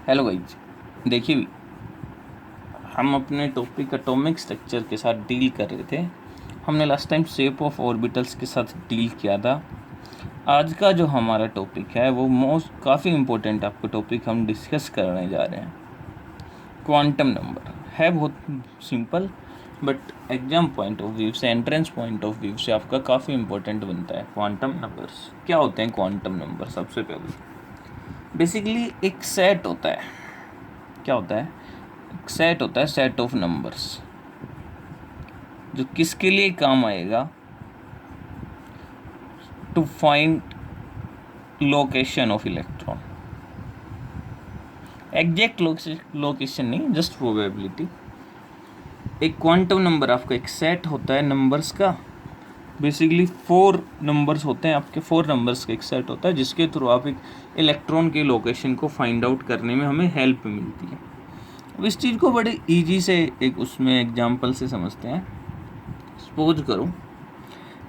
Hello guys, देखिए हम अपने टॉपिक एटॉमिक स्ट्रक्चर के साथ डील कर रहे थे। हमने last time shape of orbitals के साथ डील किया था। आज का जो हमारा टॉपिक है वो काफ़ी इम्पोर्टेंट आपका टॉपिक हम डिस्कस करने जा रहे हैं। क्वांटम नंबर है बहुत simple, but exam point of view से, एंट्रेंस पॉइंट ऑफ व्यू से आपका काफ़ी इम्पोर्टेंट बनता है। क्वांटम नंबर्स क्या होते हैं? क्वांटम नंबर सबसे पहले बेसिकली एक सेट होता है। क्या होता है? एक सेट होता है, सेट ऑफ नंबर्स, जो किसके लिए काम आएगा? To find location of electron. Exact location नहीं, जस्ट प्रोबेबिलिटी। एक क्वांटम नंबर आपका एक सेट होता है नंबर्स का। बेसिकली 4 नंबर्स होते हैं आपके, 4 नंबर्स का एक सेट होता है जिसके थ्रू आप एक इलेक्ट्रॉन के लोकेशन को फाइंड आउट करने में हमें हेल्प मिलती है। अब इस चीज़ को बड़े इजी से एक उसमें एग्जांपल से समझते हैं। सपोज करो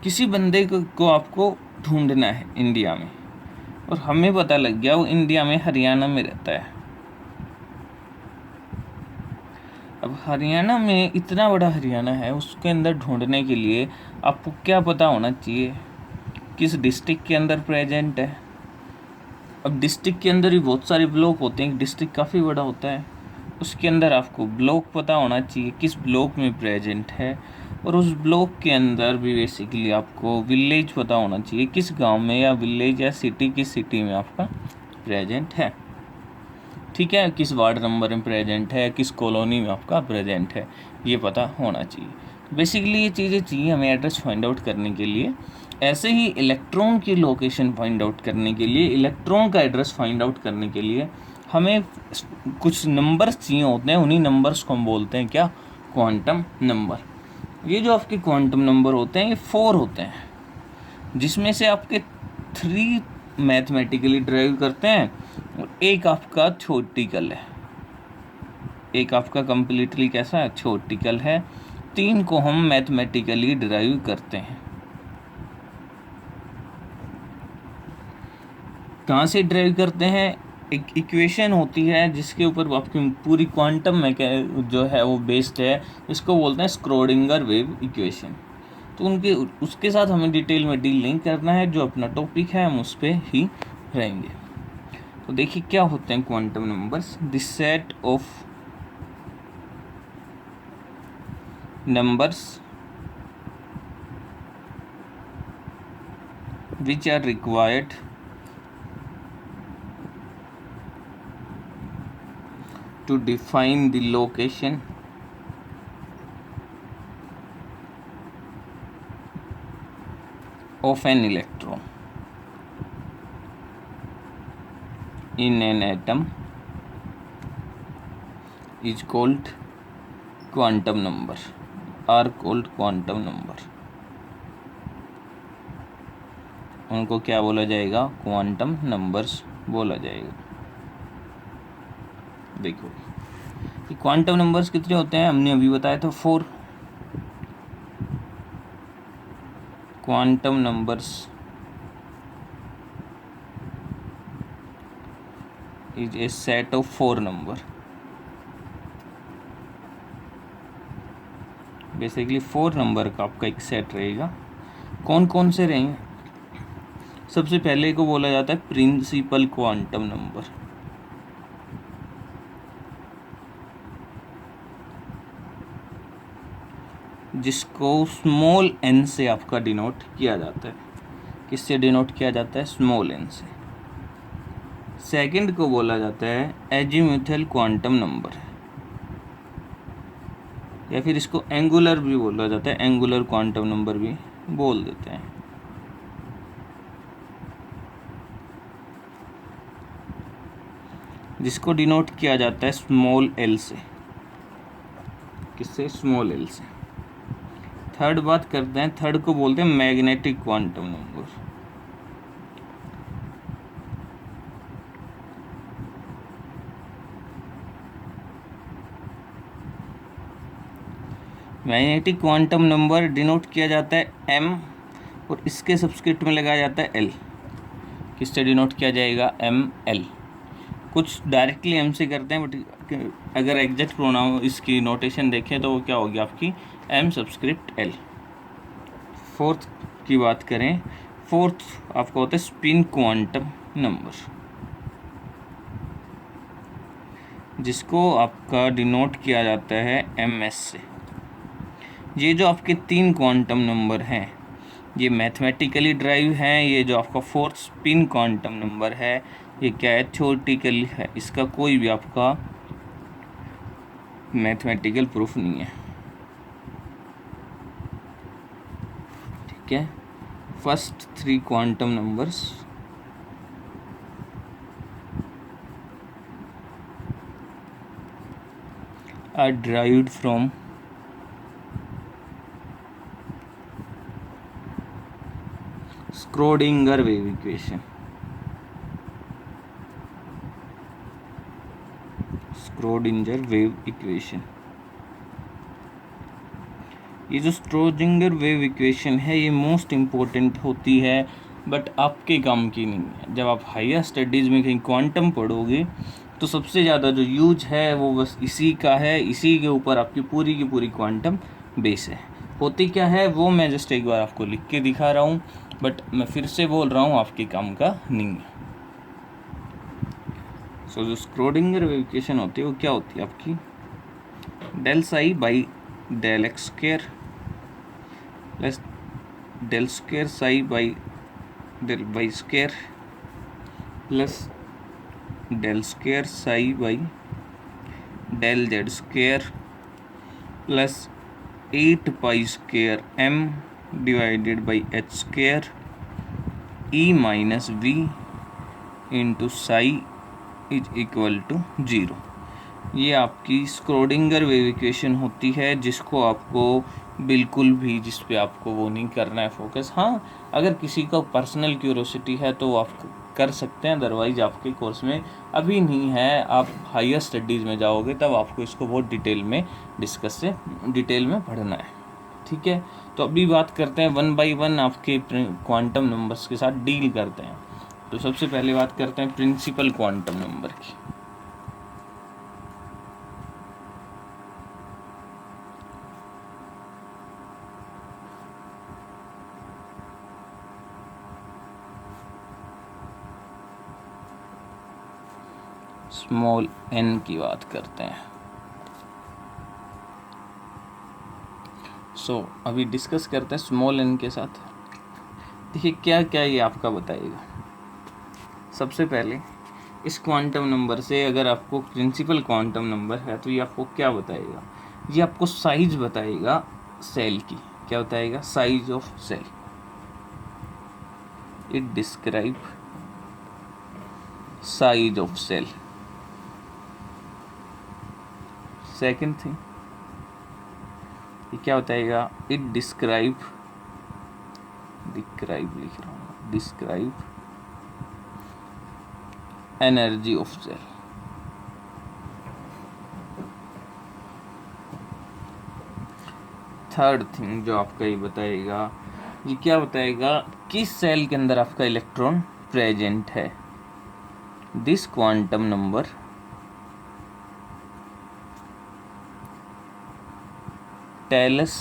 किसी बंदे को आपको ढूंढना है इंडिया में, और हमें पता लग गया वो इंडिया में हरियाणा में रहता है। अब हरियाणा में इतना बड़ा हरियाणा है, उसके अंदर ढूंढने के लिए आपको क्या पता होना चाहिए? किस डिस्ट्रिक्ट के अंदर प्रेजेंट है। अब डिस्ट्रिक्ट के अंदर ही बहुत सारे ब्लॉक होते हैं, डिस्ट्रिक्ट काफ़ी बड़ा होता है, उसके अंदर आपको ब्लॉक पता होना चाहिए किस ब्लॉक में प्रेजेंट है, और उस ब्लॉक के अंदर भी बेसिकली आपको विलेज पता होना चाहिए किस गांव में, या विलेज या सिटी किस सिटी में आपका प्रेजेंट है। ठीक है, किस वार्ड नंबर में प्रेजेंट है, किस कॉलोनी में आपका प्रेजेंट है, ये पता होना चाहिए। बेसिकली ये चीज़ें चाहिए हमें एड्रेस फाइंड आउट करने के लिए। ऐसे ही इलेक्ट्रॉन की लोकेशन फाइंड आउट करने के लिए, इलेक्ट्रॉन का एड्रेस फाइंड आउट करने के लिए हमें कुछ नंबर्स चाहिए होते हैं। उन्हीं नंबर्स को हम बोलते हैं क्या? Quantum number. ये जो आपके क्वांटम नंबर होते हैं ये 4 होते हैं, जिसमें से आपके 3 मैथमेटिकली ड्राइव करते हैं और एक आपका थ्योरेटिकल है। एक आपका कंप्लीटली कैसा है? थ्योरेटिकल है। 3 को हम मैथमेटिकली ड्राइव करते हैं। कहाँ से ड्राइव करते हैं? एक इक्वेशन होती है जिसके ऊपर आपकी पूरी क्वांटम में जो है वो बेस्ड है। इसको बोलते हैं स्क्रोडिंगर वेव इक्वेशन। तो उसके साथ हमें डिटेल में डील नहीं करना है, जो अपना टॉपिक है हम उस पर ही रहेंगे। तो देखिए क्या होते हैं quantum numbers. This set of numbers which are required to define the location of an electron in an atom is called quantum number, are called quantum number। उनको क्या बोला जाएगा? क्वांटम नंबर्स बोला जाएगा। देखो कि क्वांटम नंबर्स कितने होते हैं, हमने अभी बताया था 4। Quantum numbers is a set of 4 number. Basically 4 number का आपका एक सेट रहेगा। कौन कौन से रहेंगे? सबसे पहले को बोला जाता है प्रिंसिपल क्वांटम नंबर। जिसको स्मॉल n से आपका डिनोट किया जाता है। किससे डिनोट किया जाता है? स्मॉल n से। सेकंड को बोला जाता है एजीम्यूथल क्वांटम नंबर, या फिर इसको एंगुलर भी बोला जाता है, एंगुलर क्वांटम नंबर भी बोल देते हैं। जिसको डिनोट किया जाता है स्मॉल l से। किससे? स्मॉल l से। थर्ड बात करते हैं, थर्ड को बोलते हैं magnetic quantum number. Magnetic quantum number denote किया जाता है m, और इसके सब्सक्रिप्ट में लगाया जाता है l। किससे डिनोट किया जाएगा? ml। कुछ डायरेक्टली एम से करते हैं, बट अगर एग्जैक्ट प्रोनाउन इसकी नोटेशन देखें तो वो क्या होगी आपकी एम सबस्क्रिप्ट एल। फोर्थ की बात करें, फोर्थ आपका होता है स्पिन क्वांटम नंबर, जिसको आपका डिनोट किया जाता है एम एस से। ये जो आपके 3 क्वांटम नंबर हैं ये मैथमेटिकली ड्राइव हैं। ये जो आपका फोर्थ स्पिन क्वांटम नंबर है ये क्या है, थ्योरेटिकल है, इसका कोई भी आपका मैथमेटिकल प्रूफ नहीं है। ठीक है, first 3 quantum numbers are derived from Schrödinger wave equation। Schrödinger wave equation, ये जो स्ट्रोडिंगर वेव इक्वेशन है ये मोस्ट इम्पोर्टेंट होती है, बट आपके काम की नहीं है। जब आप हायर स्टडीज़ में कहीं क्वांटम पढ़ोगे तो सबसे ज़्यादा जो यूज है वो बस इसी का है, इसी के ऊपर आपकी की पूरी क्वांटम बेस है। होती क्या है वो मैं जस्ट एक बार आपको लिख के दिखा रहा हूँ, बट मैं फिर से बोल रहा हूँ आपके काम का नहीं है। सो जो स्क्रोडिंगर वेव इक्वेशन होती है वो क्या होती है आपकी, del psi by del x square plus del square psi by del y square plus del square psi by del z square plus 8 pi square m divided by h square E minus V into psi is equal to 0। ये आपकी Schrödinger wave equation होती है, जिसको आपको बिल्कुल भी जिस पे आपको वो नहीं करना है फोकस। हाँ, अगर किसी का पर्सनल क्यूरोसिटी है तो आप कर सकते हैं, अदरवाइज आपके कोर्स में अभी नहीं है। आप हायर स्टडीज़ में जाओगे तब आपको इसको बहुत डिटेल में पढ़ना है। ठीक है, तो अभी बात करते हैं 1 बाई 1 आपके क्वांटम नंबर्स के साथ डील करते हैं। तो सबसे पहले बात करते हैं प्रिंसिपल क्वांटम नंबर की। स्मॉल n की बात करते हैं। अभी डिस्कस करते हैं स्मॉल n के साथ। देखिए क्या क्या ये आपका बताएगा। सबसे पहले इस क्वांटम नंबर से अगर आपको प्रिंसिपल क्वांटम नंबर है तो ये आपको क्या बताएगा, ये आपको साइज बताएगा सेल की। क्या बताएगा, size of shell. It describe size of shell. Second thing ये क्या बताएगा, it describe energy of shell. Third thing जो आपका ये बताएगा, ये क्या बताएगा, किस सेल के अंदर आपका इलेक्ट्रॉन प्रेजेंट है। This quantum number tell us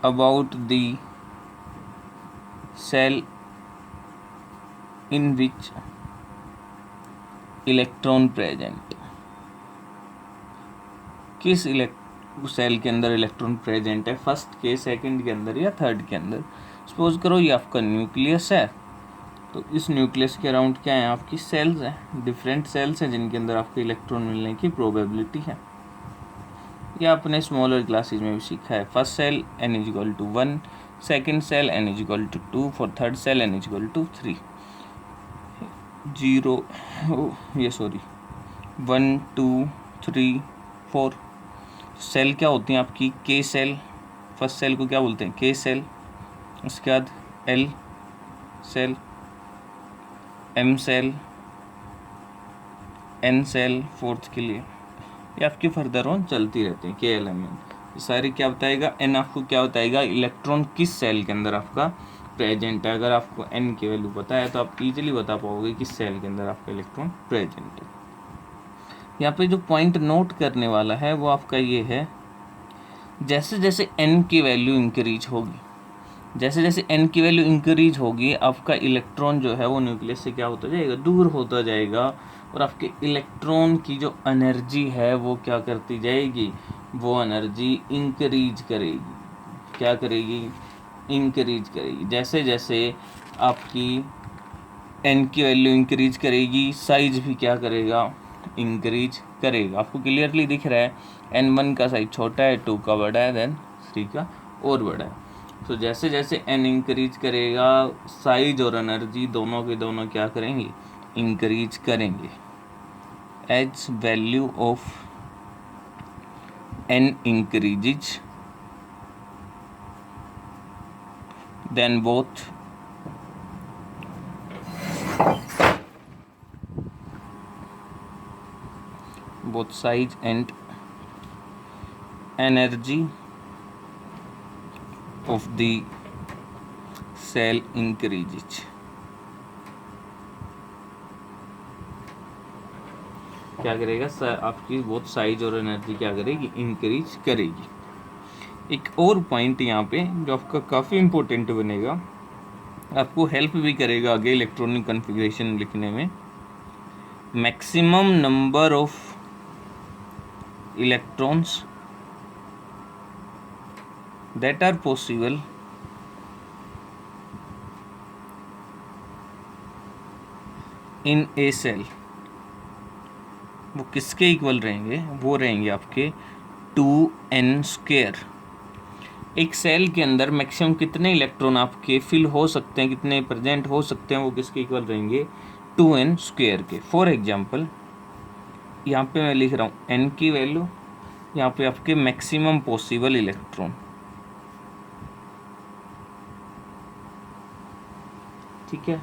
about the cell in which electron present। किस सेल के अंदर इलेक्ट्रॉन प्रेजेंट है, फर्स्ट के, सेकंड के अंदर या थर्ड के अंदर। सपोज करो ये आपका न्यूक्लियस है, तो इस न्यूक्लियस के अराउंड क्या है, आपकी सेल्स हैं, डिफरेंट सेल्स हैं जिनके अंदर आपको इलेक्ट्रॉन मिलने की प्रोबेबिलिटी है। ये आपने स्मॉलर क्लासेज में भी सीखा है। First shell n is equal to 1, second shell n is equal to 2, for third shell n is equal to 3। 1 2 3 4 shell क्या होती हैं आपकी, के सेल। फर्स्ट सेल को क्या बोलते हैं, के सेल। उसके बाद L shell, M shell, N shell fourth के लिए। ये आपकी फर्दर ऑन चलती रहती है, के एल एम एन। सारी क्या बताएगा, एन आपको क्या बताएगा, इलेक्ट्रॉन किस सेल के अंदर आपका प्रेजेंट है। अगर आपको n की वैल्यू पता है तो आप इजीली बता पाओगे कि सेल के अंदर आपका इलेक्ट्रॉन प्रेजेंट है। यहाँ पे जो पॉइंट नोट करने वाला है वो आपका ये है, जैसे जैसे n की वैल्यू इंक्रीज होगी, जैसे जैसे n की वैल्यू इंक्रीज होगी, आपका इलेक्ट्रॉन जो है वो न्यूक्लियस से क्या होता जाएगा, दूर होता जाएगा, और आपके इलेक्ट्रॉन की जो एनर्जी है वो क्या करती जाएगी, वो एनर्जी इंक्रीज करेगी। क्या करेगी, इंक्रीज करेगी। जैसे जैसे आपकी n की वैल्यू इंक्रीज करेगी, साइज भी क्या करेगा, इंक्रीज करेगा। आपको क्लियरली दिख रहा है n1 का साइज छोटा है, 2 का बड़ा है, देन 3 का और बड़ा है। तो जैसे जैसे n इंक्रीज करेगा, साइज और एनर्जी दोनों के दोनों क्या करेंगे, इंक्रीज करेंगे। As value of n increases, then both size and energy of the cell increases। क्या करेगा सर, आपकी बहुत साइज और एनर्जी क्या करेगी, इंक्रीज करेगी। एक और पॉइंट यहाँ पे जो आपका काफ़ी इम्पोर्टेंट बनेगा, आपको हेल्प भी करेगा आगे इलेक्ट्रॉनिक कॉन्फ़िगरेशन लिखने में। Maximum number of electrons that are possible in a cell, वो किसके इक्वल रहेंगे, वो रहेंगे आपके 2n²। एक सेल के अंदर मैक्सिमम कितने इलेक्ट्रॉन आपके फिल हो सकते हैं, कितने प्रेजेंट हो सकते हैं, वो किसके इक्वल रहेंगे, 2n² के। फॉर एग्जांपल यहाँ पे मैं लिख रहा हूँ n की वैल्यू, यहाँ पे आपके मैक्सिमम पॉसिबल इलेक्ट्रॉन, ठीक है।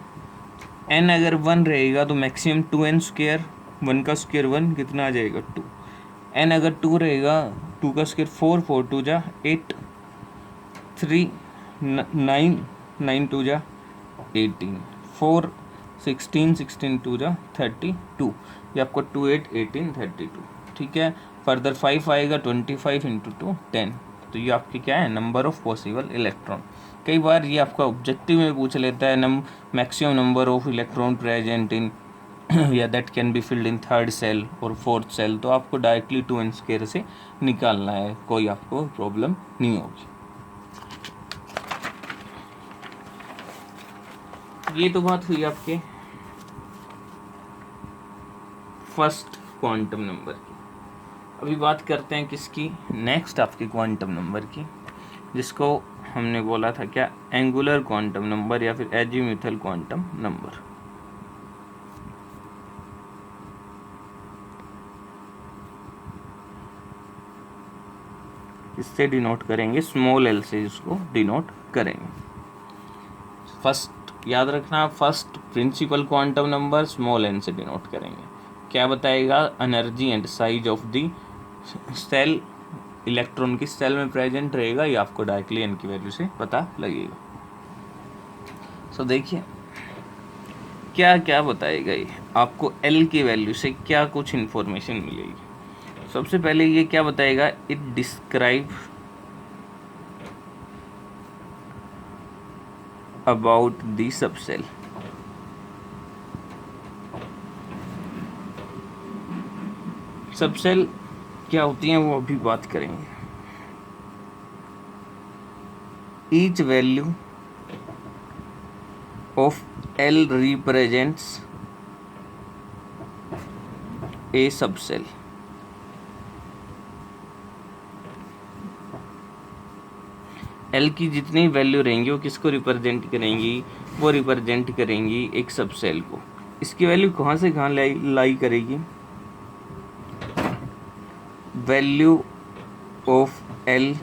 n अगर 1 रहेगा तो मैक्सिमम 2n², 1 का स्क्वायर 1 कितना आ जाएगा 2। n अगर 2 रहेगा, 2 का स्क्वायर 4, 4 2 जा 8, 3 9, 9 2 जा 18, 4 16, 16 2 जा 32, ये आपको 2 8 18 32, ठीक है। फर्दर 5 आएगा, 25 इंटू 2 10, तो ये आपकी क्या है, नंबर ऑफ पॉसिबल इलेक्ट्रॉन। कई बार ये आपका ऑब्जेक्टिव में पूछ लेता है maximum number of electron present in या that can be filled in 3rd shell और 4th सेल, तो आपको डायरेक्टली 2n² से निकालना है, कोई आपको प्रॉब्लम नहीं होगी। ये तो बात हुई आपके फर्स्ट क्वांटम नंबर की। अभी बात करते हैं किसकी, नेक्स्ट आपके क्वांटम नंबर की, जिसको हमने बोला था क्या, एंगुलर क्वांटम नंबर या फिर एजीम्यूथल क्वांटम नंबर। इससे डिनोट करेंगे, स्मॉल एल से इसको डिनोट करेंगे। फर्स्ट याद रखना, first principal quantum number small N से डिनोट करेंगे। क्या बताएगा, energy and size of the shell, electron किस सेल में प्रेजेंट रहेगा, ये आपको डायरेक्टली एन की वैल्यू से पता लगेगा। सो देखिए क्या क्या बताएगा ये, आपको एल की वैल्यू से क्या कुछ इंफॉर्मेशन मिलेगी। सबसे पहले ये क्या बताएगा, it describe about the subshell. Subshell क्या होती हैं वो अभी बात करेंगे। Each value of L represents A subshell. L की जितनी वैल्यू रहेंगी वो किसको रिप्रेजेंट करेंगी, वो रिप्रेजेंट करेंगी एक सबसेल को। इसकी वैल्यू कहाँ से कहाँ लाई करेगी, value of L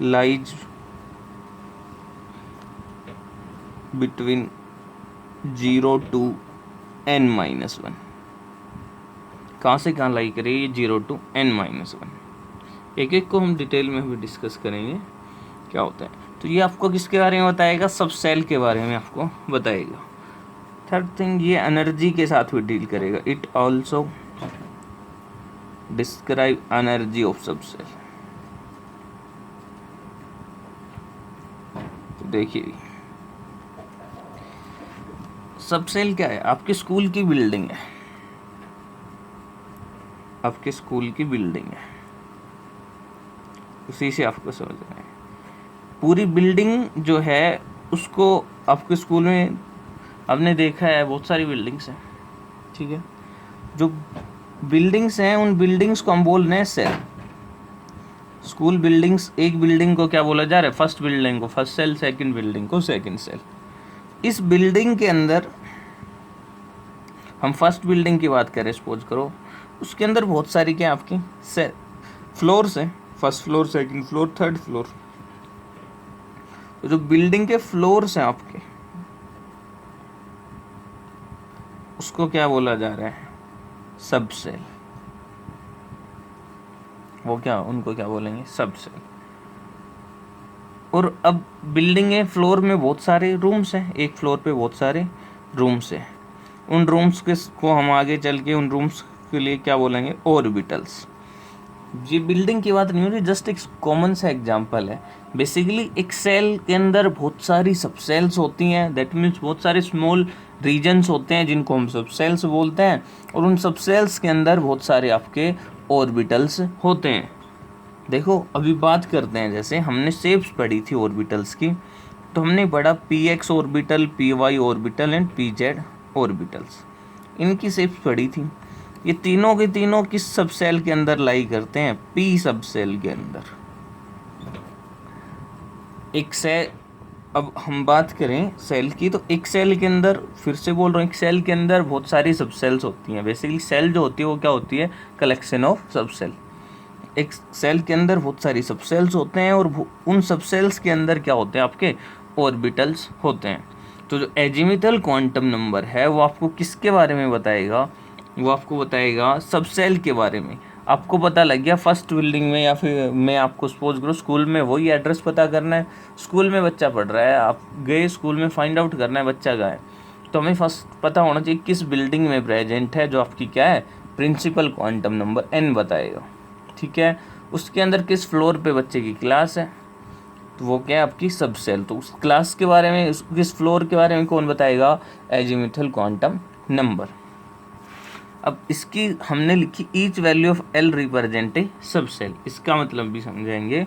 lies between 0 to n-1। कहाँ से कहाँ लाई करेगी, 0 to n-1। एक एक को हम डिटेल में भी डिस्कस करेंगे क्या होता है। तो ये आपको किसके बारे में बताएगा, सब सेल के बारे में आपको बताएगा। थर्ड थिंग, ये एनर्जी के साथ भी डील करेगा। It also describe energy of सब सेल। तो देखिए सब सेल क्या है, आपके स्कूल की बिल्डिंग है, आपके स्कूल की बिल्डिंग है, उसी से आपको समझना है। पूरी बिल्डिंग जो है उसको आपके स्कूल में आपने देखा है बहुत सारी बिल्डिंग्स हैं, ठीक है। जो बिल्डिंग्स हैं उन बिल्डिंग्स को हम बोल रहे हैं सेल। स्कूल बिल्डिंग्स, एक बिल्डिंग को क्या बोला जा रहा है, फर्स्ट बिल्डिंग को फर्स्ट सेल, सेकंड बिल्डिंग को सेकंड सेल। इस बिल्डिंग के अंदर हम फर्स्ट बिल्डिंग की बात करें सपोज करो, उसके अंदर बहुत सारी क्या आपकी सेल फ्लोर्स हैं, first floor, second floor, third floor. तो जो बिल्डिंग के फ्लोर्स हैं आपके, उसको क्या बोला जा रहा है, सब सेल। वो क्या, उनको क्या बोलेंगे, सब सेल। और अब बिल्डिंग है, फ्लोर में बहुत सारे रूम्स हैं, एक फ्लोर पे बहुत सारे रूम्स हैं। उन रूम्स के को हम आगे चल के उन रूम्स के लिए क्या बोलेंगे, ऑर्बिटल्स। ये बिल्डिंग की बात नहीं हो रही, जस्ट एक कॉमन सा एग्जांपल है। बेसिकली एक सेल के अंदर बहुत सारी सब सेल्स होती हैं, दैट मीन्स बहुत सारे स्मॉल रीजन्स होते हैं जिनको हम सब सेल्स बोलते हैं, और उन सब सेल्स के अंदर बहुत सारे आपके ऑर्बिटल्स होते हैं। देखो अभी बात करते हैं, जैसे हमने शेप्स पढ़ी थी ऑर्बिटल्स की, तो हमने पढ़ा px orbital, py orbital and pz orbitals, इनकी शेप्स पढ़ी थी। ये तीनों के तीनों किस सब सेल के अंदर लाई करते हैं, p सब सेल के अंदर। एक सेल, अब हम बात करें सेल की, तो एक सेल के अंदर, फिर से बोल रहा हूँ, एक सेल के अंदर बहुत सारी सब सेल्स होती हैं। बेसिकली सेल जो होती है वो क्या होती है, कलेक्शन ऑफ सब सेल। एक सेल के अंदर बहुत सारी सब सेल्स होते हैं, और उन सब सेल्स के अंदर क्या होते हैं, आपके ऑर्बिटल्स होते हैं। तो जो एजीमुथल क्वांटम नंबर है वो आपको किसके बारे में बताएगा, वो आपको बताएगा सब सेल के बारे में। आपको पता लग गया फर्स्ट बिल्डिंग में, या फिर मैं आपको सपोज करो स्कूल में वही एड्रेस पता करना है, स्कूल में बच्चा पढ़ रहा है, आप गए स्कूल में, फाइंड आउट करना है बच्चा का है, तो हमें फर्स्ट पता होना चाहिए किस बिल्डिंग में प्रेजेंट है, जो आपकी क्या है, प्रिंसिपल क्वांटम नंबर n बताएगा, ठीक है। उसके अंदर किस फ्लोर पे बच्चे की क्लास है, तो वो क्या है, आपकी सब सेल। तो उस क्लास के बारे में, किस फ्लोर के बारे में कौन बताएगा, एजीमुथल क्वांटम नंबर। अब इसकी हमने लिखी each value of L represent a सब सेल, इसका मतलब भी समझाएंगे।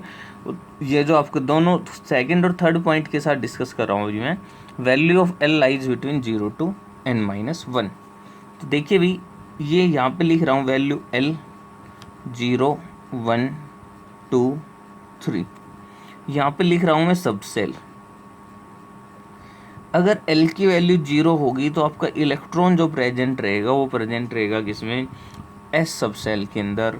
ये जो आपको दोनों सेकंड और थर्ड पॉइंट के साथ डिस्कस कर रहा हूँ अभी मैं, value of L lies between 0 to n-1। तो देखिए भी, ये यहाँ पे लिख रहा हूँ वैल्यू एल 0 1 2 3, यहाँ पे लिख रहा हूँ मैं सब सेल। अगर L की वैल्यू 0 होगी तो आपका इलेक्ट्रॉन जो प्रेजेंट रहेगा वो प्रेजेंट रहेगा किसमें, S सब सेल के अंदर।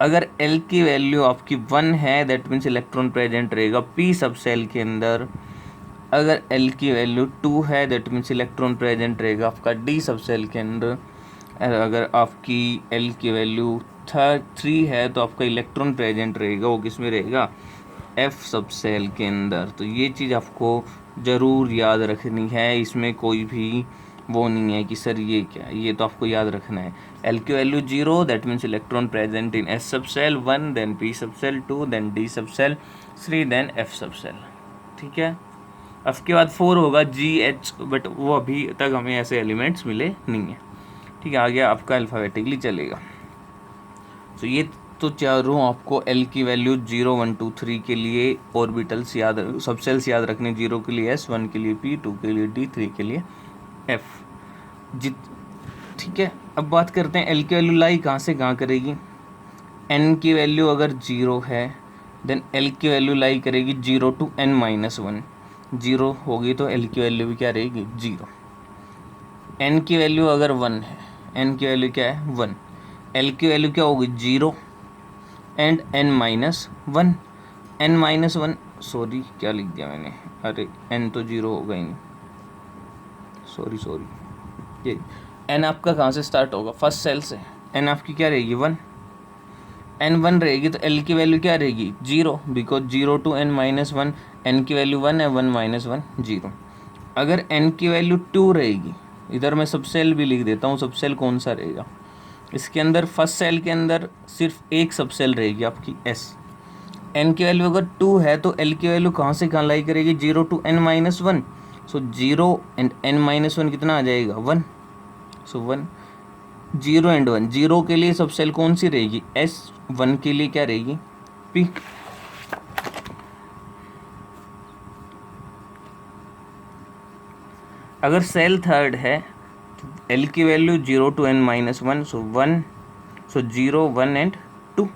अगर L की वैल्यू आपकी 1 है, दैट मीन्स इलेक्ट्रॉन प्रेजेंट रहेगा P सब सेल के अंदर। अगर L की वैल्यू 2 है, दैट मीन्स इलेक्ट्रॉन प्रेजेंट रहेगा आपका D सब सेल के अंदर। अगर आपकी L की वैल्यू 3 है तो आपका इलेक्ट्रॉन प्रेजेंट रहेगा, वो किस में रहेगा, F सब सेल के अंदर। तो ये चीज़ आपको ज़रूर याद रखनी है, इसमें कोई भी वो नहीं है कि सर ये क्या है, ये तो आपको याद रखना है। L की value 0, that means electron present in S सब सेल, 1 देन P सब सेल, 2 देन D सब सेल, 3 देन F सब सेल, ठीक है। उसके बाद 4 होगा GH, बट वो अभी तक हमें ऐसे एलिमेंट्स मिले नहीं है, ठीक है। आगे आपका अल्फ़ाबेटिकली चलेगा। तो ये तो चारों आपको L की वैल्यू 0 1 2 3 के लिए ऑर्बिटल्स याद, सब सेल्स याद रखने, 0 के लिए S, 1 के लिए P, 2 के लिए D, 3 के लिए F, ठीक है। अब बात करते हैं L की वैल्यू लाई कहाँ से कहाँ करेगी। N की वैल्यू अगर 0 है देन L की वैल्यू लाई करेगी 0 to n-1, 0 होगी तो L की वैल्यू भी क्या रहेगी, 0। N की वैल्यू अगर 1 है, N की वैल्यू क्या है, 1, L की वैल्यू क्या होगी, 0 एंड n-1, n-1, सॉरी क्या लिख दिया मैंने, अरे n तो 0 होगा ही नहीं, सॉरी, ये n आपका कहाँ से स्टार्ट होगा, फर्स्ट सेल से। n आपकी क्या रहेगी, 1, n 1 रहेगी तो L की वैल्यू क्या रहेगी, 0, बिकॉज 0 to n-1 n की वैल्यू 1 है, 1 माइनस 1 0। अगर n की वैल्यू 2 रहेगी, इधर मैं सब सेल भी लिख देता हूँ, सब सेल कौन सा रहेगा, इसके अंदर फर्स्ट सेल के अंदर सिर्फ एक सब सेल रहेगी आपकी s। n की वैल्यू अगर 2 है तो l की वैल्यू कहाँ से कहाँ लाई करेगी, 0 to n minus 1। So 0 and n minus 1 कितना आ जाएगा, 1। सो 1, 0 एंड 1, 0 के लिए सब सेल कौन सी रहेगी, s, 1 के लिए क्या रहेगी, p। अगर सेल थर्ड है तो l की value 0 to n minus 1, so 1, so 0, 1 and 2।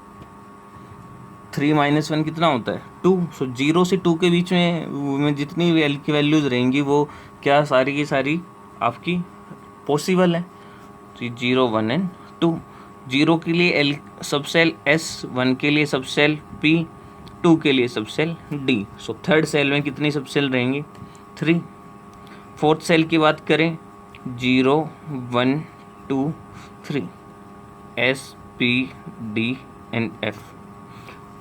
3 minus 1 कितना होता है, 2। सो 0 से 2 के बीच में जितनी भी l की वैल्यूज रहेंगी वो क्या, सारी की सारी आपकी पॉसिबल है। तो 0, 1 एंड 2। 0 के लिए l सब सेल s, 1 के लिए सब सेल p, 2 के लिए subshell d। So third shell में कितनी सब सेल रहेंगी, 3। फोर्थ सेल की बात करें, 0, 1, 2, 3, S, P, D and F।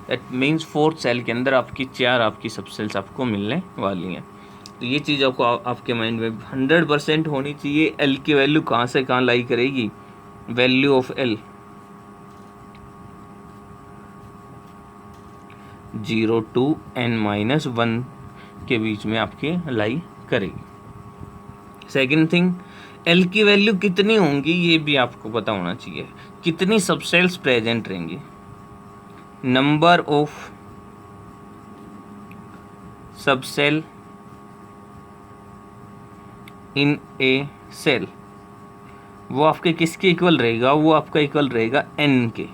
That means fourth shell के अंदर आपकी 4 आपकी सब सेल्स आपको मिलने वाली हैं। तो ये चीज़ आपको आपके माइंड में 100% होनी चाहिए। L की वैल्यू कहाँ से कहाँ लाई करेगी, value of L 0 to n minus 1 के बीच में आपकी लाई करेगी। सेकेंड थिंग, L की वैल्यू कितनी होंगी ये भी आपको पता होना चाहिए, कितनी सब सेल्स प्रेजेंट रहेंगी। नंबर ऑफ सब सेल इन ए सेल, वो आपके किसके इक्वल रहेगा, वो आपका इक्वल रहेगा n के।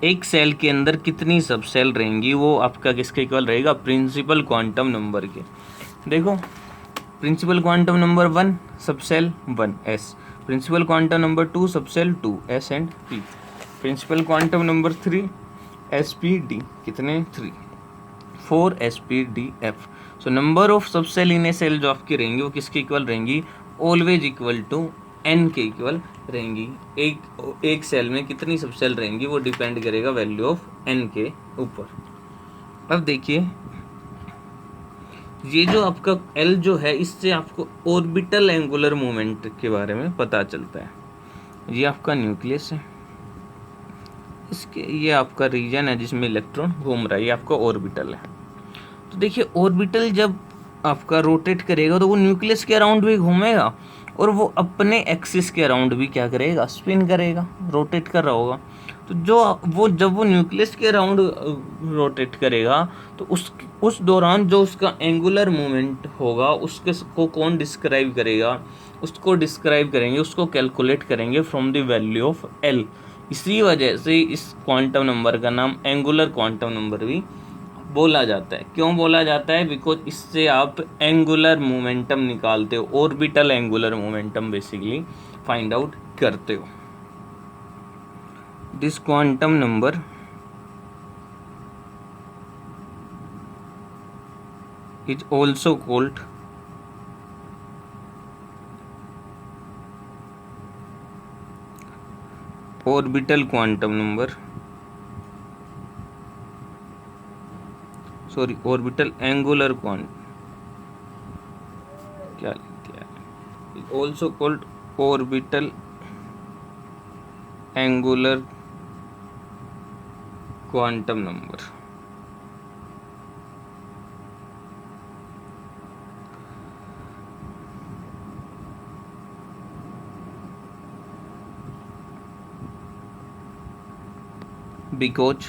एक सेल के अंदर कितनी सब सेल रहेंगी वो आपका किसके इक्वल रहेगा, प्रिंसिपल क्वांटम नंबर के। देखो, principal quantum number 1 subshell 1 s, principal quantum number 2 subshell 2 s and p, principal quantum number 3 s p d, कितने 3, 4 s p d f। So number of सब cell in a cell जो आपकी रहेंगी वो किसके equal रहेंगी, always equal to n के equal रहेंगी। एक सेल में कितनी सब सेल रहेंगी वो डिपेंड करेगा वैल्यू ऑफ n के ऊपर। अब देखिए, ये जो आपका L जो है, इससे आपको ऑर्बिटल एंगुलर मोमेंट के बारे में पता चलता है। ये आपका न्यूक्लियस है, इसके ये आपका रीजन है जिसमें इलेक्ट्रॉन घूम रहा है, ये आपका ऑर्बिटल है। तो देखिए, ऑर्बिटल जब आपका रोटेट करेगा तो वो न्यूक्लियस के अराउंड भी घूमेगा और वो अपने एक्सिस के अराउंड भी क्या करेगा, स्पिन करेगा, रोटेट कर रहा होगा। तो जब वो न्यूक्लियस के अराउंड रोटेट करेगा तो उस दौरान जो उसका एंगुलर मोमेंट होगा उसके को कौन डिस्क्राइब करेगा, उसको डिस्क्राइब करेंगे, उसको कैलकुलेट करेंगे from the value of L। इसी वजह से इस क्वांटम नंबर का नाम एंगुलर क्वांटम नंबर भी बोला जाता है। क्यों बोला जाता है, बिकॉज इससे आप एंगुलर मोमेंटम निकालते हो, orbital angular momentum basically find out करते हो। This quantum number is also called orbital quantum number, sorry, orbital angular क्या is also called orbital angular quantum number। Because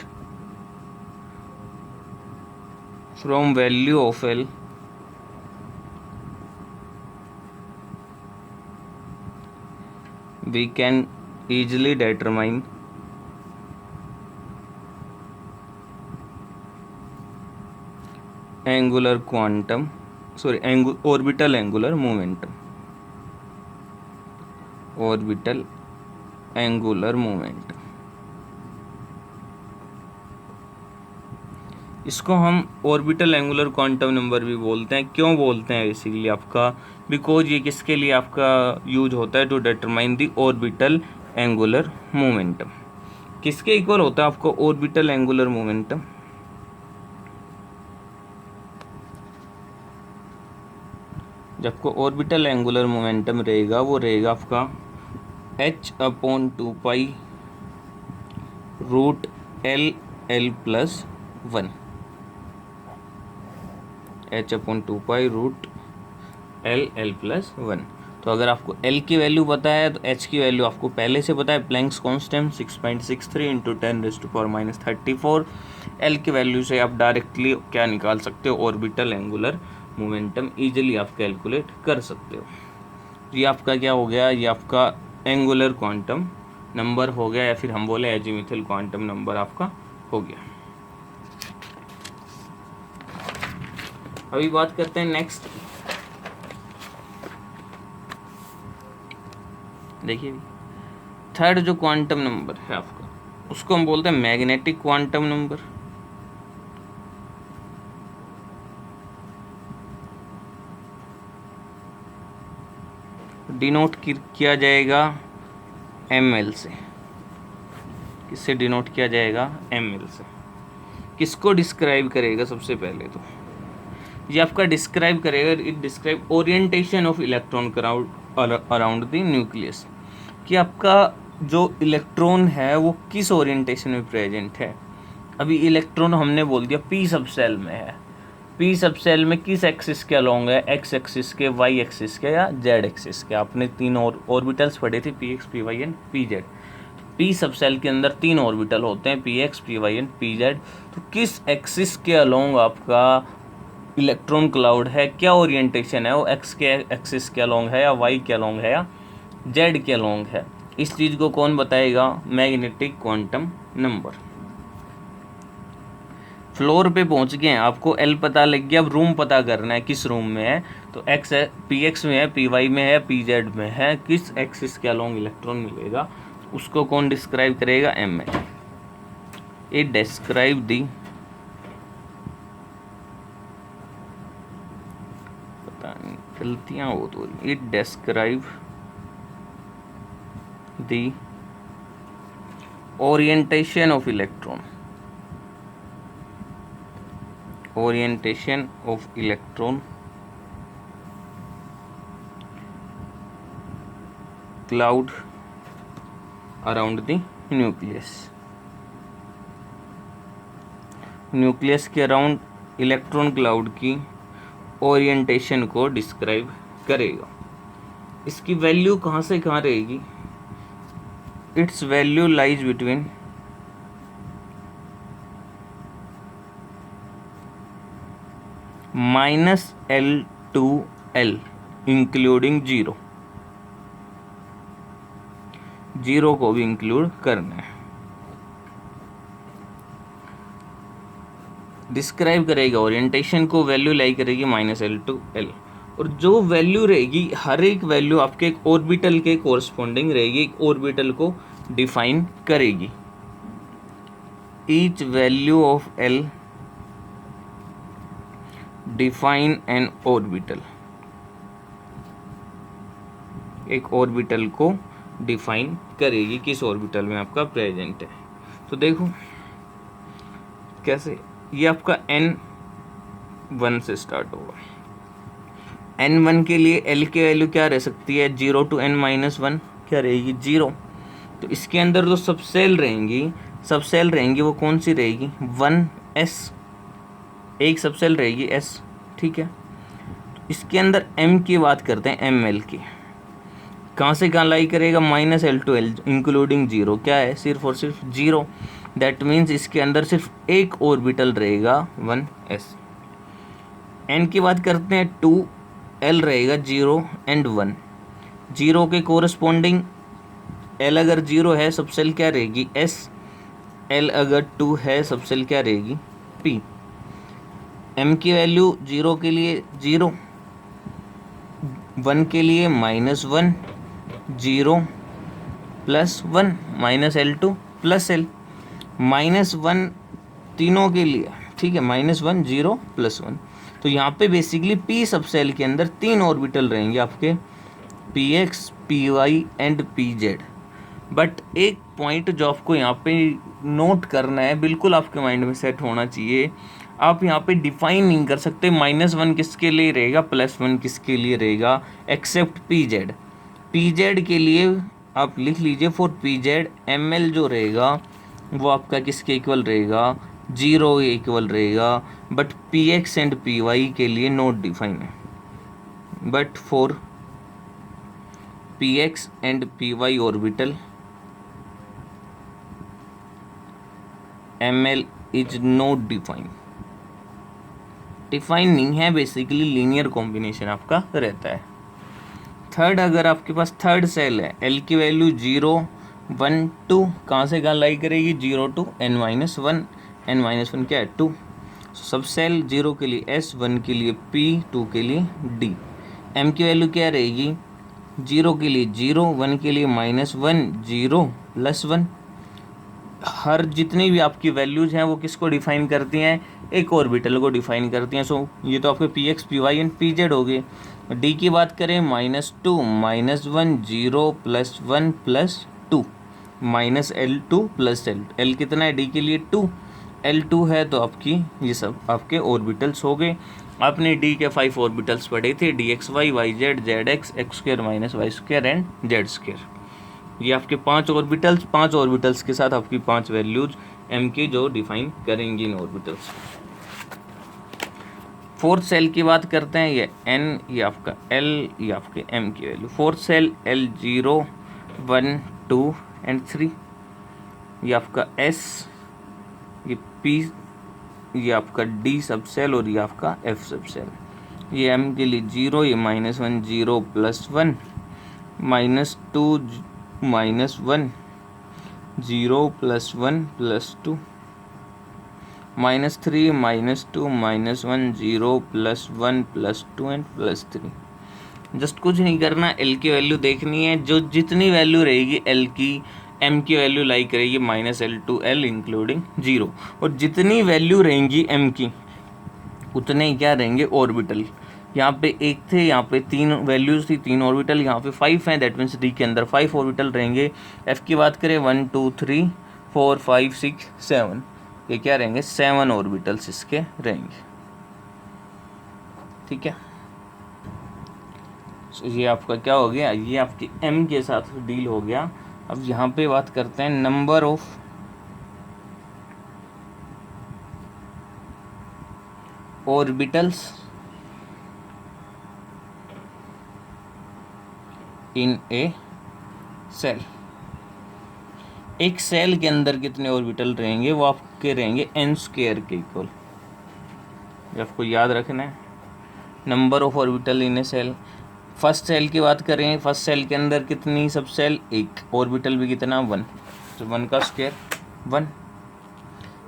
from value of L we can easily determine angular quantum, sorry, orbital angular momentum, orbital angular momentum। इसको हम orbital angular quantum number भी बोलते हैं। क्यों बोलते हैं basically आपका, बिकॉज ये किसके लिए आपका यूज होता है, to determine the orbital angular momentum. किसके इक्वल होता है आपको ऑर्बिटल एंगुलर मोमेंटम, जो आपको ऑर्बिटल एंगुलर मोमेंटम रहेगा वो रहेगा आपका h/2 root l+1, h/2 root l+1। तो अगर आपको l की वैल्यू पता है तो h की वैल्यू आपको पहले से पता है, प्लैंक्स कांस्टेंट 6.63 × 10⁻⁻34। l की वैल्यू से आप डायरेक्टली क्या निकाल सकते हो, ऑर्बिटल एंगुलर मोमेंटम ईजिली आप कैलकुलेट कर सकते हो। ये आपका क्या हो गया, ये आपका एंगुलर क्वांटम नंबर हो गया, या फिर हम बोले एजीमुथल क्वांटम नंबर आपका हो गया। अभी बात करते हैं नेक्स्ट। देखिए थर्ड जो क्वांटम नंबर है आपका, उसको हम बोलते हैं मैग्नेटिक क्वांटम नंबर। डिनोट किया जाएगा ml से। किससे डिनोट किया जाएगा, ml से। किसको डिस्क्राइब करेगा, सबसे पहले तो ये आपका डिस्क्राइब करेगा, it describe orientation of electron around the nucleus, कि आपका जो इलेक्ट्रॉन है वो किस ओरिएंटेशन में प्रेजेंट है। अभी इलेक्ट्रॉन हमने बोल दिया p सब सेल में है, p सब सेल में किस एक्सिस के अलोंग है, x एक्सिस के, y एक्सिस के या z एक्सिस के। आपने तीन ऑर्बिटल्स पढ़े थे, px, py and pz। p सब सेल के अंदर तीन ऑर्बिटल होते हैं, px, py एंड pz। तो किस एक्सिस के अलोंग आपका इलेक्ट्रॉन क्लाउड है, क्या ओरिएंटेशन है, वो x के एक्सिस के अलोंग है या y के अलोंग है या z के अलोंग है, इस चीज़ को कौन बताएगा, मैग्नेटिक क्वांटम नंबर। फ्लोर पे पहुंच गए हैं, आपको एल पता लग गया, अब रूम पता करना है किस रूम में है। तो एक्स है, पी एक्स में है, पी वाई में है, पी जेड में है, किस एक्सिस के अलोंग इलेक्ट्रॉन मिलेगा, उसको कौन डिस्क्राइब करेगा, M A. It describe the, पता नहीं गलतियां हो तो, it describe the orientation of electron, orientation of electron cloud around the nucleus। Nucleus के अराउंड इलेक्ट्रॉन क्लाउड की ओरिएंटेशन को डिस्क्राइब करेगा। इसकी वैल्यू कहाँ से कहाँ रहेगी, its value lies between -L to L including zero, zero को भी इंक्लूड करना है। डिस्क्राइब करेगा ओरिएंटेशन को, वैल्यू लाई करेगी -L to L, और जो वैल्यू रहेगी हर एक वैल्यू आपके एक ऑर्बिटल के कोरस्पॉन्डिंग रहेगी, एक ऑर्बिटल को डिफाइन करेगी। Each value of L define N orbital, एक ऑर्बिटल को डिफाइन करेगी, किस ऑर्बिटल में आपका प्रेजेंट है। तो देखो कैसे, ये आपका n1 से स्टार्ट होगा। n1 के लिए l की वैल्यू क्या रह सकती है, 0 to n-1 क्या रहेगी, 0। तो इसके अंदर जो सब सेल रहेंगी वो कौन सी रहेगी, 1s, एक सब सेल रहेगी s, ठीक है। तो इसके अंदर m की बात करते हैं, ml की, कहाँ से कहाँ लाई करेगा, -L to L including zero, क्या है, सिर्फ और सिर्फ जीरो। दैट मीन्स इसके अंदर सिर्फ एक ऑर्बिटल रहेगा 1s। n की बात करते हैं 2l रहेगा, 0 एंड 1। जीरो के कोरस्पॉन्डिंग l अगर 0 है सब सेल क्या रहेगी, s, l अगर 2 है सब सेल क्या रहेगी, p। m की वैल्यू 0 के लिए 0, 1 के लिए -1, 0 +1, -L to +L, -1 तीनों के लिए, ठीक है, -1, 0 +1। तो यहाँ पे बेसिकली p सब सेल के अंदर तीन ऑर्बिटल रहेंगे आपके, px, py and pz। But एक पॉइंट जो आपको यहाँ पे नोट करना है, बिल्कुल आपके माइंड में सेट होना चाहिए, आप यहाँ पे डिफाइन नहीं कर सकते -1 किसके लिए रहेगा, +1 किसके लिए रहेगा, एक्सेप्ट पी जेड के लिए आप लिख लीजिए फॉर पी जेड ML जो रहेगा वो आपका किसके इक्वल रहेगा, 0 के इक्वल रहेगा। बट PX एंड PY के लिए नोट डिफाइन है, but for PX and PY orbital ML is note define नहीं है, बेसिकली लीनियर कॉम्बिनेशन आपका रहता है। थर्ड, अगर आपके पास थर्ड सेल है, L की वैल्यू 0 1 2 कहाँ से कहाँ लाई करेगी, 0 to n-1, n-1 क्या है 2। सब सेल 0 के लिए S, 1 के लिए P, 2 के लिए D। M की वैल्यू क्या रहेगी, 0 के लिए 0, 1 के लिए -1, 0 +1। हर जितनी भी आपकी वैल्यूज हैं वो किसको डिफाइन करती हैं, एक ऑर्बिटल को डिफाइन करती हैं। सो ये तो आपके PX PY एंड PZ हो गए। D की बात करें, -2 -1 0 +1 +2 -L2 +L। L कितना है D के लिए 2, L2 है, तो आपकी ये सब आपके ऑर्बिटल्स हो गए। आपने D के 5 ऑर्बिटल्स पढ़े थे, DXY YZ ZX x² - y² and z²। ये आपके 5 ऑर्बिटल्स के साथ आपकी 5 वैल्यूज M की जो डिफाइन करेंगी इन ऑर्बिटल्स। फोर्थ सेल की बात करते हैं, ये N, ये आपका L, ये आपके M की value. Fourth shell L 0 1 2 and 3, ये आपका S, ये P, ये आपका D सब सेल और ये आपका F सब सेल। ये M के लिए 0, ये -1 0 +1 -2 -1 0 +1 +2 -3 -2 -1 0 +1 +2 एंड +3। जस्ट कुछ नहीं करना, L की वैल्यू देखनी है, जो जितनी वैल्यू रहेगी L की, M की वैल्यू लाई करेगी -L to L इंक्लूडिंग 0, और जितनी वैल्यू रहेंगी M की उतने ही क्या रहेंगे ऑर्बिटल। यहाँ पे एक थे, यहाँ पे 3 वैल्यूज थी, 3 ऑर्बिटल, यहाँ पे 5 हैं, दैट मीन्स D के अंदर 5 ऑर्बिटल रहेंगे। F की बात करें 1 2 3 4 5 6 7, ये क्या रहेंगे 7 ऑर्बिटल्स इसके रहेंगे। ठीक है, so ये आपका क्या हो गया, ये आपकी M के साथ डील हो गया। अब यहाँ पे बात करते हैं number of orbitals in a shell. एक सेल के अंदर कितने ऑर्बिटल रहेंगे, वो आपके रहेंगे n² के इक्वल। आपको याद रखना है number of orbital in a shell. First shell की बात करें, फर्स्ट सेल के अंदर कितनी सब सेल, एक ऑर्बिटल भी कितना 1, तो 1 का स्क्वायर 1।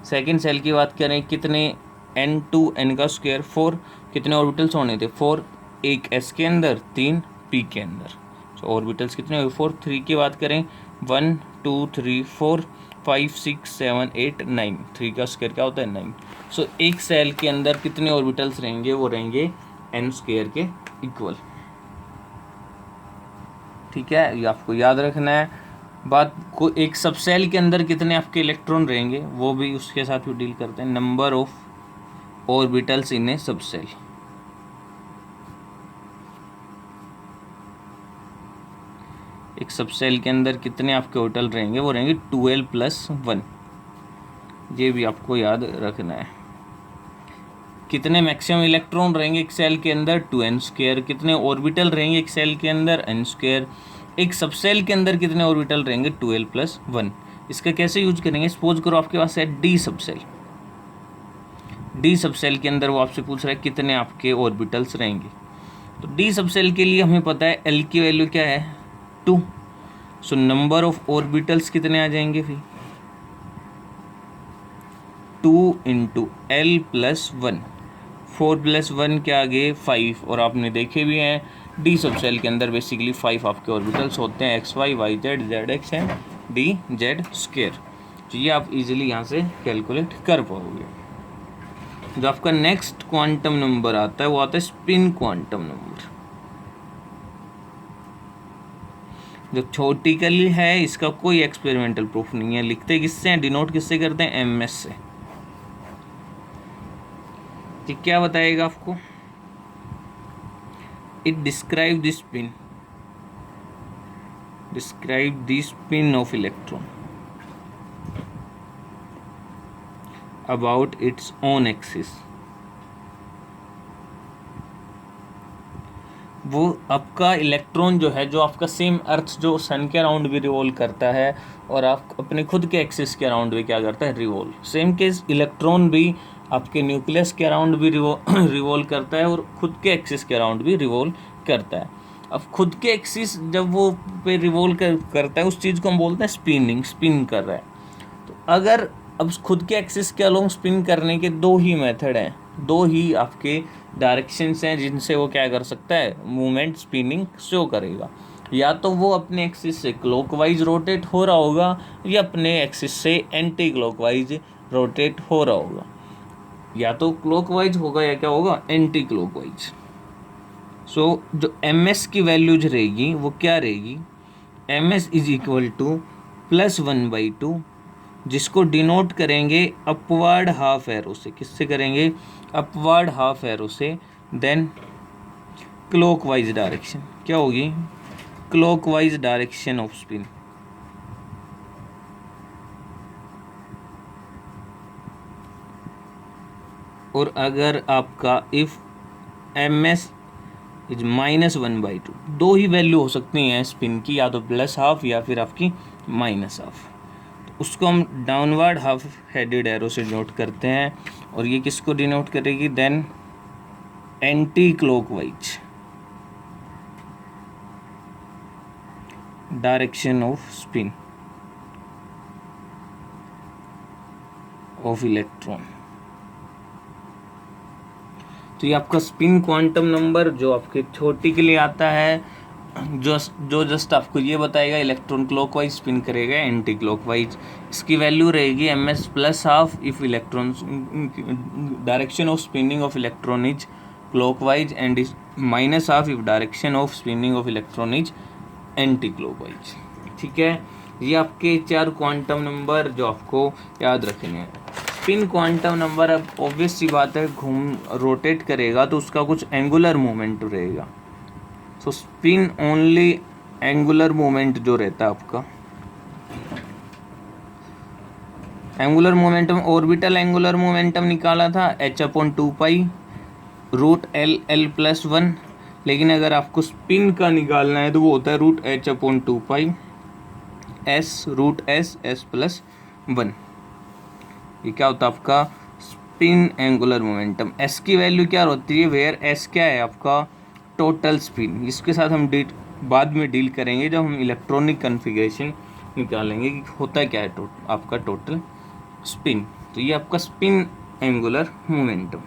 सेकेंड सेल की बात करें, कितने n2 n का स्क्वायर 4, कितने ऑर्बिटल्स होने थे 4, एक S के अंदर 3 P के अंदर, तो ऑर्बिटल्स कितने हुए 4। 3 की बात करें 1 2 3 4 5 6 7 8 9, 3 का स्क्वायर क्या होता है 9। सो एक सेल के अंदर कितने ऑर्बिटल्स रहेंगे, वो रहेंगे n² के इक्वल। ठीक है, ये आपको याद रखना है। बात को एक सब सेल के अंदर कितने आपके इलेक्ट्रॉन रहेंगे, वो भी उसके साथ भी डील करते हैं, नंबर ऑफ ऑर्बिटल्स इन ए सब सेल। एक सब सेल के अंदर कितने आपके ऑर्बिटल रहेंगे, वो रहेंगे 12 + 1, ये भी आपको याद रखना है। कितने मैक्सिमम इलेक्ट्रॉन रहेंगे एक सेल के अंदर 2n², कितने ऑर्बिटल रहेंगे एक सेल के अंदर n²। एक सब सेल के अंदर कितने ऑर्बिटल रहेंगे 12 + 1। इसका कैसे यूज करेंगे, सपोज करो आपके पास है D सब सेल, D सब सेल के अंदर वो आपसे पूछ रहा है कितने आपके ऑर्बिटल्स रहेंगे। तो D सब सेल के लिए हमें पता है L की वैल्यू क्या है 2, सो नंबर ऑफ ऑर्बिटल्स कितने आ जाएंगे फिर 2 × L + 1, 4 + 1 के आगे 5, और आपने देखे भी हैं D सब सेल के अंदर बेसिकली 5 आपके ऑर्बिटल्स होते हैं, XY YZ ZX and DZ²। तो ये आप इजीली यहाँ से कैलकुलेट कर पाओगे। जो आपका नेक्स्ट क्वांटम नंबर आता है वो आता है स्पिन क्वांटम नंबर। जो थ्योरेटिकली है, इसका कोई एक्सपेरिमेंटल प्रूफ नहीं है। लिखते किससे हैं, डिनोट किससे करते हैं, MS से। ये क्या बताएगा आपको? It describe the spin of electron about its own axis. वो आपका इलेक्ट्रॉन जो है, जो आपका सेम अर्थ जो सन के अराउंड भी रिवॉल्व करता है और आप अपने खुद के एक्सिस के अराउंड भी क्या करता है, रिवॉल्व। सेम केस इलेक्ट्रॉन भी आपके न्यूक्लियस के अराउंड भी रिवॉल्व करता है और खुद के एक्सिस के अराउंड भी रिवॉल्व करता है। अब खुद के एक्सिस जब वो पे रिवॉल्व करता है, उस चीज़ को हम बोलते हैं स्पिन कर रहा है। तो अगर अब खुद के एक्सिस के अलोंग स्पिन करने के दो ही मेथड हैं, दो ही आपके डायरेक्शंस हैं जिनसे वो क्या कर सकता है, मूवमेंट स्पिनिंग शो करेगा। या तो वो अपने एक्सिस से क्लॉकवाइज रोटेट हो रहा होगा या अपने एक्सिस से एंटी क्लॉकवाइज रोटेट हो रहा होगा। या तो क्लॉकवाइज होगा या क्या होगा, एंटी क्लॉकवाइज। सो जो ms की वैल्यूज रहेगी वो क्या रहेगी, ms इज इक्वल टू +1/2, जिसको डिनोट करेंगे अपवर्ड हाफ एरो से। किससे करेंगे, अपवर्ड हाफ एरो से। देन क्लॉकवाइज डायरेक्शन क्या होगी, क्लॉकवाइज डायरेक्शन ऑफ स्पिन। और अगर आपका इफ ms इज -1/2, दो ही वैल्यू हो सकती हैं स्पिन की, या तो +12 या फिर आपकी -12। उसको हम डाउनवर्ड हाफ हेडेड एरो से नोट करते हैं और ये किसको डिनोट करेगी, then anti clockwise direction of spin of electron. तो ये आपका स्पिन क्वांटम नंबर जो आपके छोटी के लिए आता है, जो जस्ट आपको ये बताएगा इलेक्ट्रॉन क्लॉकवाइज स्पिन करेगा एंटी क्लॉकवाइज। इसकी वैल्यू रहेगी ms +12 if electron direction of spinning of electron is clockwise and is -12 if direction of spinning of electron is anti clockwise. ठीक है, ये आपके 4 क्वांटम नंबर जो आपको याद रखने हैं। स्पिन क्वांटम नंबर, अब ऑब्वियस सी बात है, रोटेट करेगा तो उसका कुछ एंगुलर मोमेंट रहेगा। तो स्पिन ओनली एंगुलर मोमेंट जो रहता है आपका, angular momentum, orbital angular momentum निकाला था h/2π √L+1, लेकिन अगर आपको स्पिन का निकालना है तो वो होता है √h/2π s√s+1। ये क्या होता है आपका स्पिन एंगुलर मोमेंटम। s की वैल्यू क्या होती है, वेयर s क्या है आपका टोटल स्पिन। इसके साथ हम बाद में डील करेंगे जब हम इलेक्ट्रॉनिक कन्फिगरेशन निकालेंगे कि होता है क्या है आपका टोटल स्पिन। तो ये आपका स्पिन एंगुलर मोमेंटम।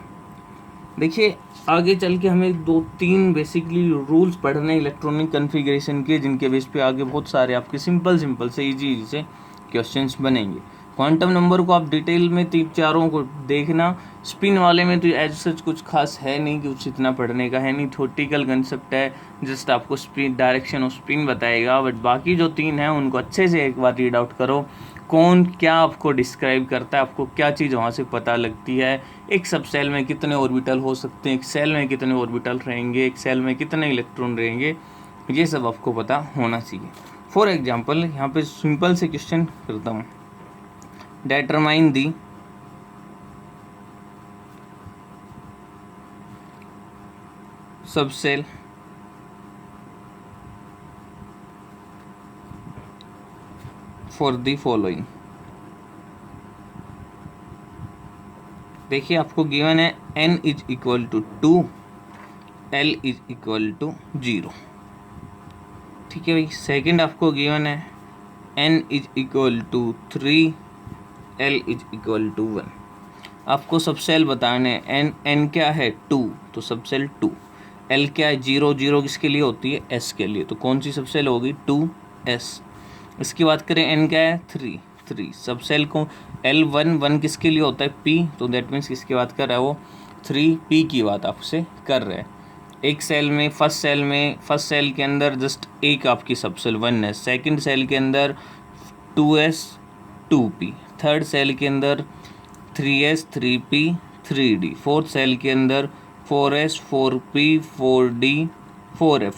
देखिए आगे चल के हमें 2-3 बेसिकली रूल्स पढ़ने इलेक्ट्रॉनिक कन्फिगरेशन के, जिनके बेस पे आगे बहुत सारे आपके सिंपल से इजी से क्वेश्चंस बनेंगे। क्वांटम नंबर को आप डिटेल में 3-4 को देखना। स्पिन वाले में तो एज सच कुछ खास है नहीं, कुछ इतना पढ़ने का है नहीं, थ्योरेटिकल कंसेप्ट है, जस्ट आपको स्पिन डायरेक्शन ऑफ स्पिन बताएगा। बट बाकी जो 3 हैं उनको अच्छे से एक बार रीड आउट करो, कौन क्या आपको डिस्क्राइब करता है, आपको क्या चीज़ वहाँ से पता लगती है, एक सब सेल में कितने ऑर्बिटल हो सकते हैं, एक सेल में कितने ऑर्बिटल रहेंगे, एक सेल में कितने इलेक्ट्रॉन रहेंगे, ये सब आपको पता होना चाहिए। फॉर एग्जाम्पल यहाँ पे सिंपल से क्वेश्चन करता हूँ, determine the subcell for the following। देखिए आपको गिवन है n is equal to 2, l is equal to 0। ठीक है भाई। सेकंड आपको गिवन है n is equal to 3, L is equal to 1। आपको सबसेल बताने हैं, n क्या है 2, तो सबसेल 2। L क्या है 0, 0 किसके लिए होती है, S के लिए, तो कौन सी सबसेल होगी 2S। इसकी बात करें n क्या है 3, सबसेल को L1 1 किसके लिए होता है P, तो दैट मीन्स किसकी बात कर रहा है वो 3P की बात आपसे कर रहे हैं। एक सेल में फर्स्ट सेल के अंदर जस्ट एक आपकी सबसेल 1S, सेकंड सेल के अंदर 2S 2P, थर्ड सेल के अंदर 3S 3P 3D। Fourth shell के अंदर 4S 4P 4D 4F,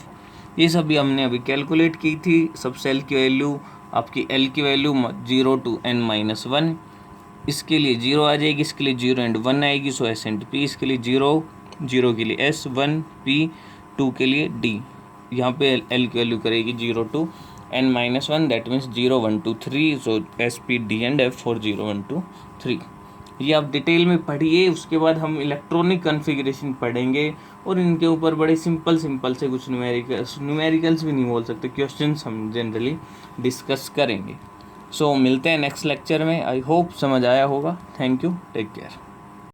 ये सभी हमने अभी कैलकुलेट की थी। सब सेल की वैल्यू, आपकी L की वैल्यू 0 to n-1, इसके लिए 0 आ जाएगी, इसके लिए 0 and 1 आएगी, सो S and P, इसके लिए 0 0 के लिए S 1 P 2 के लिए D। यहाँ पे L की वैल्यू करेगी 0 to n-1, that means 0 1 2 3, so S P D and F for 0 1 2 3। ये आप डिटेल में पढ़िए। उसके बाद हम इलेक्ट्रॉनिक कॉन्फ़िगरेशन पढ़ेंगे और इनके ऊपर बड़े सिंपल से कुछ न्यूमेरिकल्स भी नहीं बोल सकते, क्वेश्चंस हम जनरली डिस्कस करेंगे। सो मिलते हैं नेक्स्ट लेक्चर में। आई होप समझ आया होगा। Thank you, take care.